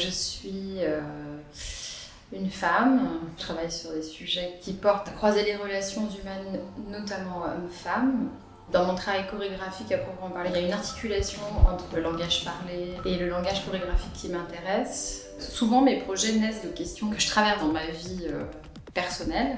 Je suis une femme. Je travaille sur des sujets qui portent à croiser les relations humaines, notamment hommes-femmes. Dans mon travail chorégraphique à proprement parler, il y a une articulation entre le langage parlé et le langage chorégraphique qui m'intéresse. Souvent, mes projets naissent de questions que je traverse dans ma vie personnelle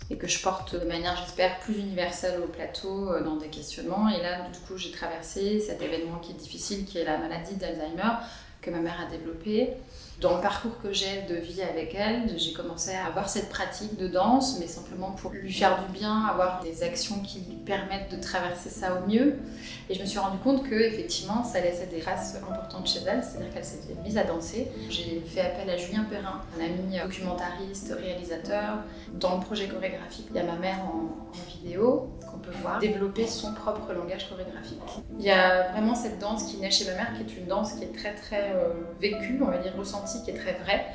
et que je porte de manière, j'espère, plus universelle au plateau dans des questionnements. Et là, du coup, j'ai traversé cet événement qui est difficile, qui est la maladie d'Alzheimer que ma mère a développée. Dans le parcours que j'ai de vie avec elle, j'ai commencé à avoir cette pratique de danse, mais simplement pour lui faire du bien, avoir des actions qui lui permettent de traverser ça au mieux. Et je me suis rendu compte que effectivement, ça laissait des traces importantes chez elle, c'est-à-dire qu'elle s'était mise à danser. J'ai fait appel à Julien Perrin, un ami documentariste, réalisateur. Dans le projet chorégraphique, il y a ma mère en vidéo qu'on peut voir développer son propre langage chorégraphique. Il y a vraiment cette danse qui naît chez ma mère, qui est une danse qui est très vécue, on va dire ressentie, qui est très vraie.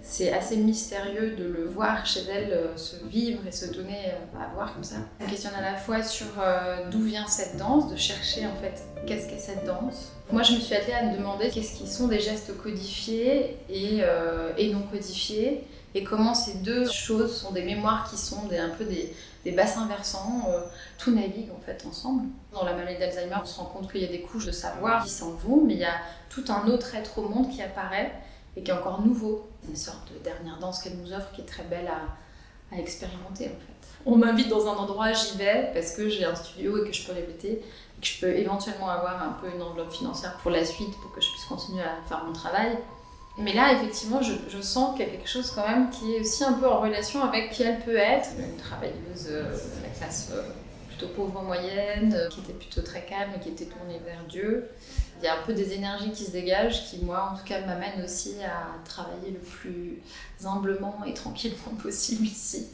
C'est assez mystérieux de le voir chez elle se vivre et se donner à voir comme ça. On questionne à la fois sur d'où vient cette danse, de chercher en fait qu'est-ce qu'est cette danse. Moi je me suis attelée à me demander qu'est-ce qui sont des gestes codifiés et non codifiés, et comment ces deux choses sont des mémoires qui sont un peu des bassins versants, tout navigue en fait ensemble. Dans la maladie d'Alzheimer, on se rend compte qu'il y a des couches de savoir qui s'en vont, mais il y a tout un autre être au monde qui apparaît et qui est encore nouveau. C'est une sorte de dernière danse qu'elle nous offre qui est très belle à expérimenter en fait. On m'invite dans un endroit, j'y vais parce que j'ai un studio et que je peux répéter et que je peux éventuellement avoir un peu une enveloppe financière pour la suite pour que je puisse continuer à faire mon travail. Mais là, effectivement, je sens qu'il y a quelque chose quand même qui est aussi un peu en relation avec qui elle peut être. Une travailleuse de la classe plutôt pauvre moyenne, qui était plutôt très calme et qui était tournée vers Dieu. Il y a un peu des énergies qui se dégagent qui, moi, en tout cas, m'amènent aussi à travailler le plus humblement et tranquillement possible ici.